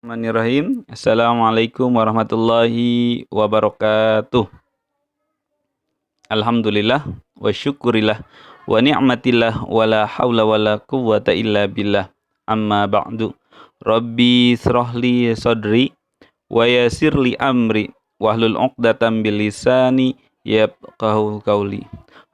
Bismillahirrahmanirrahim. Assalamualaikum warahmatullahi wabarakatuh. Alhamdulillah wa syukurillah wa ni'matillah wa la hawla wa la quwwata illa billah. Amma ba'du. Rabbi israhli sadri wa yassirli amri wahlul 'uqdatam bil lisani yafqahu qawli.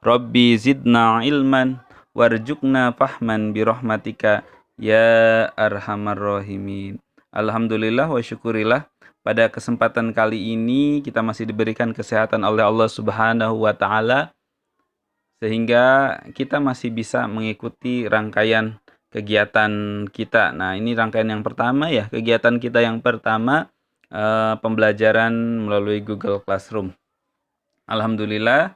Rabbi zidna ilman warzuqna fahman bi rahmatika ya arhamar rahimin. Alhamdulillah wa syukurillah, pada kesempatan kali ini kita masih diberikan kesehatan oleh Allah Subhanahu wa taala sehingga kita masih bisa mengikuti rangkaian kegiatan kita. Nah, ini rangkaian yang pertama ya, kegiatan kita yang pertama pembelajaran melalui Google Classroom. Alhamdulillah.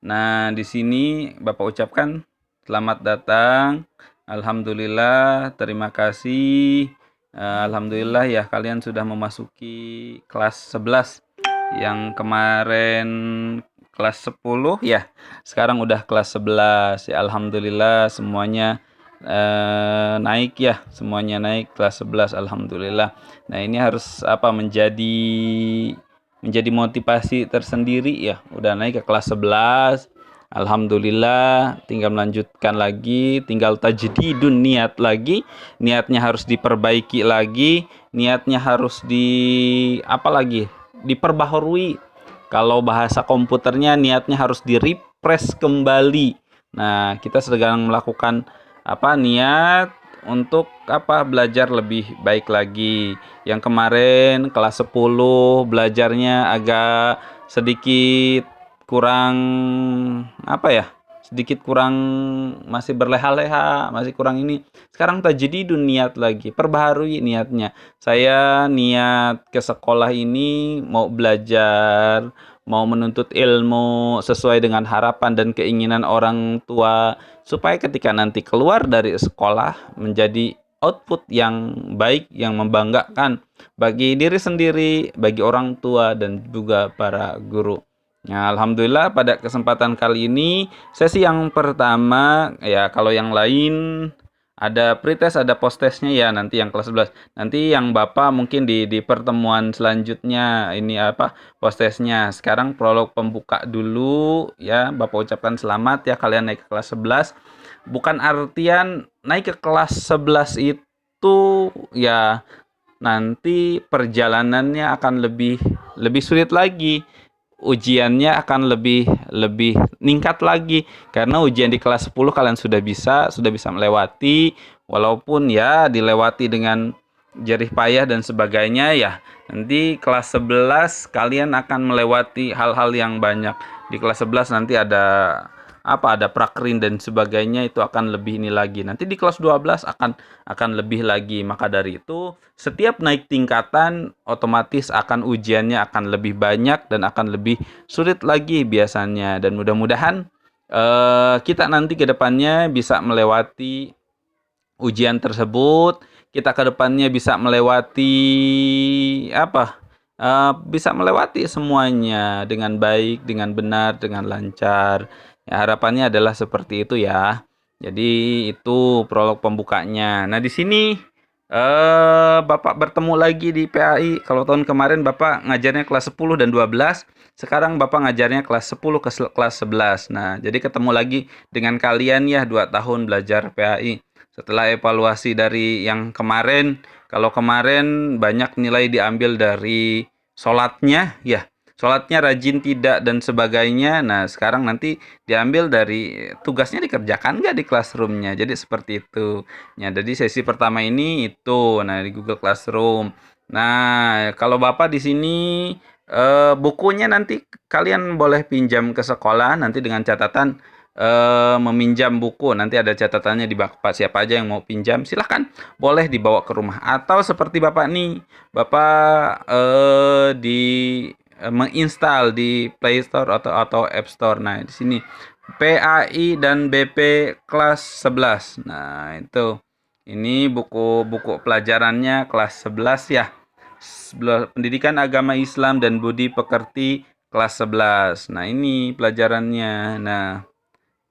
Nah, di sini Bapak ucapkan selamat datang. Alhamdulillah, terima kasih. Alhamdulillah ya, kalian sudah memasuki kelas 11. Yang kemarin kelas 10 ya, sekarang udah kelas 11 ya. Alhamdulillah semuanya naik ya, semuanya naik kelas 11. Alhamdulillah. Nah, ini harus menjadi motivasi tersendiri ya. Udah naik ke kelas 11. Alhamdulillah, tinggal melanjutkan lagi, tinggal tajdidun niat lagi, niatnya harus diperbaiki lagi, niatnya harus diperbaharui. Kalau bahasa komputernya niatnya harus di-refresh kembali. Nah, kita sedang melakukan niat untuk belajar lebih baik lagi. Yang kemarin kelas 10 belajarnya agak sedikit kurang sedikit kurang, masih berleha-leha, masih kurang ini. Sekarang tajdidun niat lagi, perbaharui niatnya. Saya niat ke sekolah ini mau belajar, mau menuntut ilmu sesuai dengan harapan dan keinginan orang tua, supaya ketika nanti keluar dari sekolah menjadi output yang baik, yang membanggakan bagi diri sendiri, bagi orang tua, dan juga para guru. Nah, alhamdulillah pada kesempatan kali ini sesi yang pertama ya, kalau yang lain ada pretest, ada post-testnya ya, nanti yang kelas 11. Nanti yang Bapak mungkin di pertemuan selanjutnya ini post-testnya. Sekarang prolog pembuka dulu ya. Bapak ucapkan selamat ya, kalian naik ke kelas 11. Bukan artian naik ke kelas 11 itu ya nanti perjalanannya akan lebih sulit lagi. Ujiannya akan lebih meningkat lagi, karena ujian di kelas 10 kalian sudah bisa melewati, walaupun ya dilewati dengan jerih payah dan sebagainya ya. Nanti kelas 11 kalian akan melewati hal-hal yang banyak. Di kelas 11 nanti ada prakrin dan sebagainya, itu akan lebih ini lagi. Nanti di kelas 12 akan lebih lagi. Maka dari itu, setiap naik tingkatan otomatis akan ujiannya akan lebih banyak dan akan lebih sulit lagi biasanya. Dan mudah-mudahan kita nanti ke depannya bisa melewati ujian tersebut. Kita ke depannya bisa melewati bisa melewati semuanya dengan baik, dengan benar, dengan lancar. Ya, harapannya adalah seperti itu ya. Jadi itu prolog pembukanya. Nah, di sini Bapak bertemu lagi di PAI. Kalau tahun kemarin Bapak ngajarnya kelas 10 dan 12, sekarang Bapak ngajarnya kelas 10 ke kelas 11. Nah, jadi ketemu lagi dengan kalian ya, 2 tahun belajar PAI. Setelah evaluasi dari yang kemarin, kalau kemarin banyak nilai diambil dari sholatnya ya, sholatnya rajin tidak dan sebagainya. Nah, sekarang nanti diambil dari tugasnya dikerjakan nggak di classroomnya. Jadi seperti itu ya. Jadi sesi pertama ini itu, nah, di Google Classroom. Nah, kalau Bapak di sini bukunya nanti kalian boleh pinjam ke sekolah, nanti dengan catatan meminjam buku. Nanti ada catatannya di Bapak, siapa aja yang mau pinjam silahkan, boleh dibawa ke rumah. Atau seperti Bapak nih, Bapak menginstal di Play Store atau App Store. Nah, di sini PAI dan BP kelas 11. Nah, itu. Ini buku-buku pelajarannya kelas 11 ya. Pendidikan Agama Islam dan Budi Pekerti kelas 11. Nah, ini pelajarannya. Nah,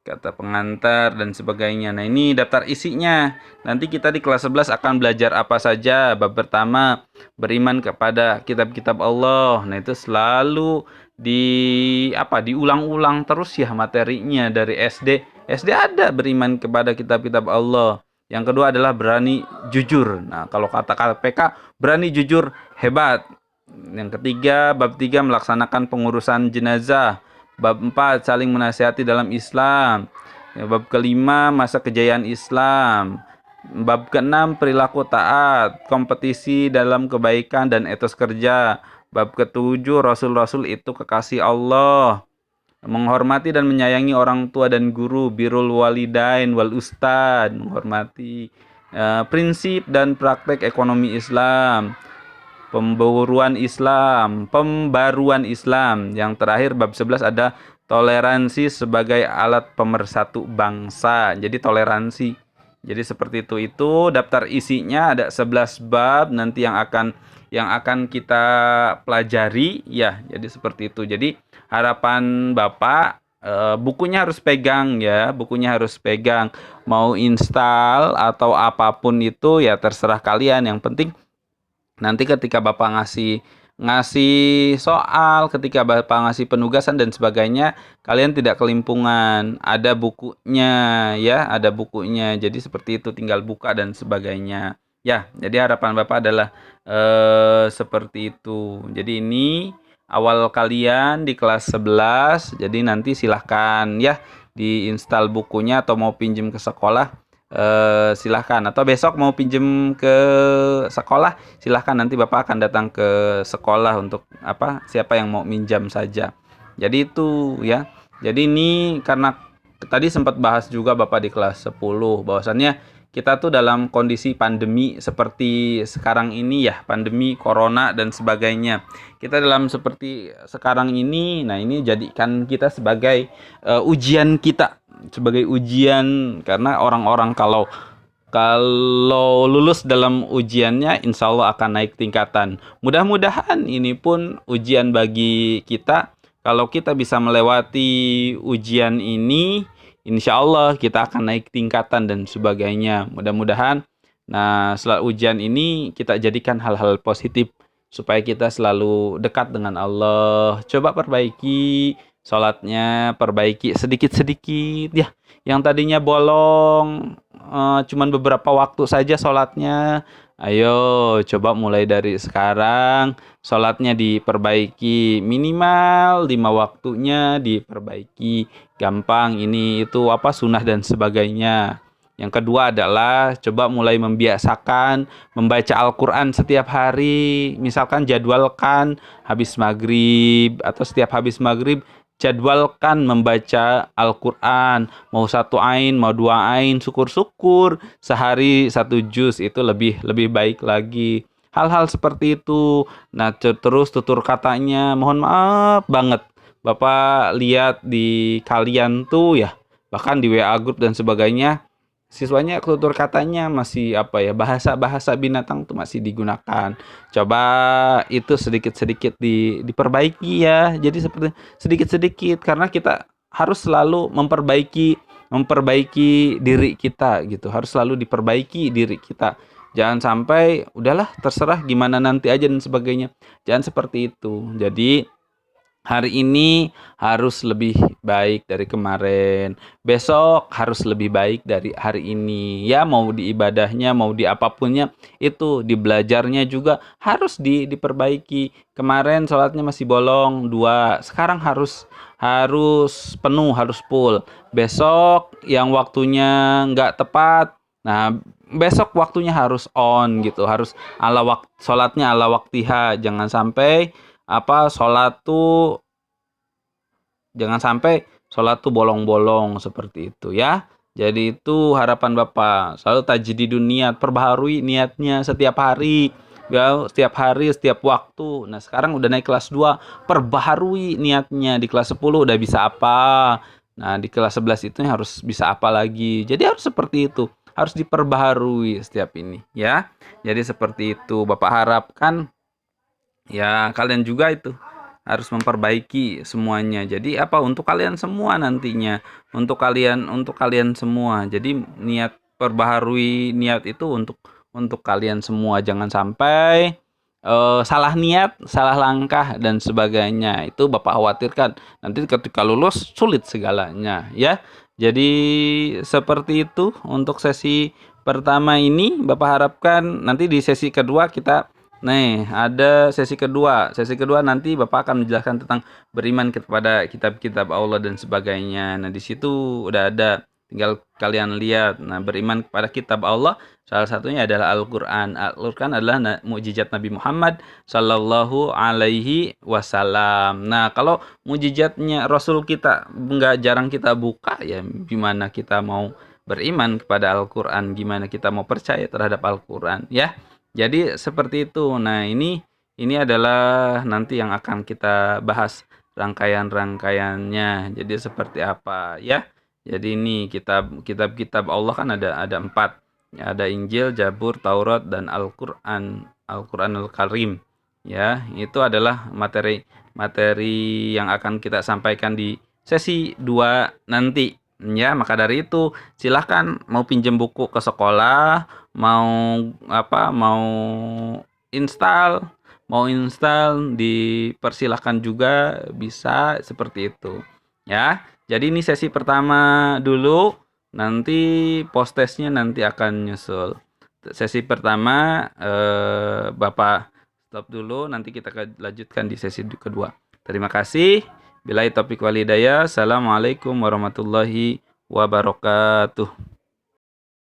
kata pengantar dan sebagainya. Nah, ini daftar isinya. Nanti kita di kelas 11 akan belajar apa saja. Bab pertama, beriman kepada kitab-kitab Allah. Nah, itu selalu diulang-ulang terus ya materinya dari SD. SD ada beriman kepada kitab-kitab Allah. Yang kedua adalah berani jujur. Nah, kalau kata KPK, berani jujur hebat. Yang ketiga, bab 3 melaksanakan pengurusan jenazah. Bab 4 saling menasihati dalam Islam. Ya, bab kelima masa kejayaan Islam. Bab keenam perilaku taat, kompetisi dalam kebaikan dan etos kerja. Bab ketujuh rasul-rasul itu kekasih Allah. Menghormati dan menyayangi orang tua dan guru, birrul walidain wal ustad, menghormati. Prinsip dan praktek ekonomi Islam. Pembaruan Islam. Yang terakhir bab 11 ada toleransi sebagai alat pemersatu bangsa. Jadi toleransi. Jadi seperti itu daftar isinya ada 11 bab nanti yang akan kita pelajari ya. Jadi seperti itu. Jadi harapan Bapak bukunya harus pegang ya, bukunya harus pegang. Mau install atau apapun itu ya terserah kalian. Yang penting nanti ketika Bapak ngasih soal, ketika Bapak ngasih penugasan dan sebagainya, kalian tidak kelimpungan. Ada bukunya ya, ada bukunya. Jadi seperti itu tinggal buka dan sebagainya. Ya, jadi harapan Bapak adalah seperti itu. Jadi ini awal kalian di kelas 11. Jadi nanti silahkan ya diinstal bukunya atau mau pinjem ke sekolah. Silahkan atau besok mau pinjem ke sekolah silahkan, nanti Bapak akan datang ke sekolah untuk siapa yang mau minjam saja. Jadi itu ya. Jadi ini karena tadi sempat bahas juga Bapak di kelas 10 bahwasannya kita tuh dalam kondisi pandemi seperti sekarang ini ya, pandemi corona dan sebagainya. Kita dalam seperti sekarang ini, nah ini jadikan kita sebagai ujian kita, sebagai ujian karena orang-orang kalau lulus dalam ujiannya insya Allah akan naik tingkatan. Mudah-mudahan ini pun ujian bagi kita. Kalau kita bisa melewati ujian ini, insya Allah kita akan naik tingkatan dan sebagainya. Mudah-mudahan nah setelah ujian ini kita jadikan hal-hal positif supaya kita selalu dekat dengan Allah. Coba perbaiki sholatnya, perbaiki sedikit-sedikit ya. Yang tadinya bolong cuman beberapa waktu saja sholatnya, ayo coba mulai dari sekarang sholatnya diperbaiki, minimal 5 waktunya diperbaiki. Gampang ini itu sunnah dan sebagainya. Yang kedua adalah coba mulai membiasakan membaca Al-Quran setiap hari. Misalkan jadwalkan habis maghrib atau setiap habis maghrib jadwalkan membaca Al-Quran. Mau 1 ain, mau 2 ain, syukur-syukur sehari 1 juz itu lebih baik lagi. Hal-hal seperti itu. Nah terus tutur katanya mohon maaf banget Bapak lihat di kalian tuh ya, bahkan di WA group dan sebagainya, siswanya tutur katanya masih bahasa-bahasa binatang tuh masih digunakan. Coba itu sedikit-sedikit diperbaiki ya. Jadi seperti sedikit-sedikit karena kita harus selalu memperbaiki diri kita gitu. Harus selalu diperbaiki diri kita. Jangan sampai udahlah terserah gimana nanti aja dan sebagainya. Jangan seperti itu. Jadi hari ini harus lebih baik dari kemarin. Besok harus lebih baik dari hari ini. Ya mau di ibadahnya, mau di apapunnya, itu di belajarnya juga harus diperbaiki. Kemarin sholatnya masih bolong 2, sekarang harus penuh, harus full. Besok yang waktunya nggak tepat, nah besok waktunya harus on gitu. Harus sholatnya ala waktiha. Jangan sampai sholat tuh bolong-bolong seperti itu ya. Jadi itu harapan Bapak. Selalu tajdidun niat, perbaharui niatnya setiap hari. Ya, setiap waktu. Nah, sekarang udah naik kelas 2, perbaharui niatnya. Di kelas 10 udah bisa apa. Nah, di kelas 11 itu harus bisa apa lagi. Jadi harus seperti itu. Harus diperbaharui setiap ini ya. Jadi seperti itu Bapak harapkan ya kalian juga itu harus memperbaiki semuanya. Jadi apa, untuk kalian semua nantinya, untuk kalian semua. Jadi perbaharui niat itu untuk kalian semua. Jangan sampai salah niat, salah langkah dan sebagainya. Itu Bapak khawatirkan nanti ketika lulus sulit segalanya, ya. Jadi seperti itu untuk sesi pertama ini. Bapak harapkan nanti di sesi kedua kita nih ada sesi kedua. Sesi kedua nanti Bapak akan menjelaskan tentang beriman kepada kitab-kitab Allah dan sebagainya. Nah, di situ udah ada, tinggal kalian lihat. Nah, beriman kepada kitab Allah salah satunya adalah Al-Qur'an. Al-Qur'an adalah mukjizat Nabi Muhammad sallallahu alaihi wasallam. Nah, kalau mukjizatnya Rasul kita jarang kita buka, ya gimana kita mau beriman kepada Al-Qur'an, gimana kita mau percaya terhadap Al-Qur'an, ya. Jadi seperti itu. Nah, ini adalah nanti yang akan kita bahas rangkaian-rangkaiannya. Jadi seperti apa, ya. Jadi ini kitab-kitab Allah kan ada 4. Ada Injil, Zabur, Taurat, dan Al-Qur'an, Al-Qur'anul Karim. Ya, itu adalah materi yang akan kita sampaikan di sesi 2 nanti. Ya, maka dari itu silahkan mau pinjam buku ke sekolah, mau install, dipersilahkan juga, bisa seperti itu. Ya, jadi ini sesi pertama dulu, nanti post testnya nanti akan nyusul. Sesi pertama Bapak stop dulu, nanti kita lanjutkan di sesi kedua. Terima kasih. Billahi taufiq wal hidayah. Assalamualaikum warahmatullahi wabarakatuh.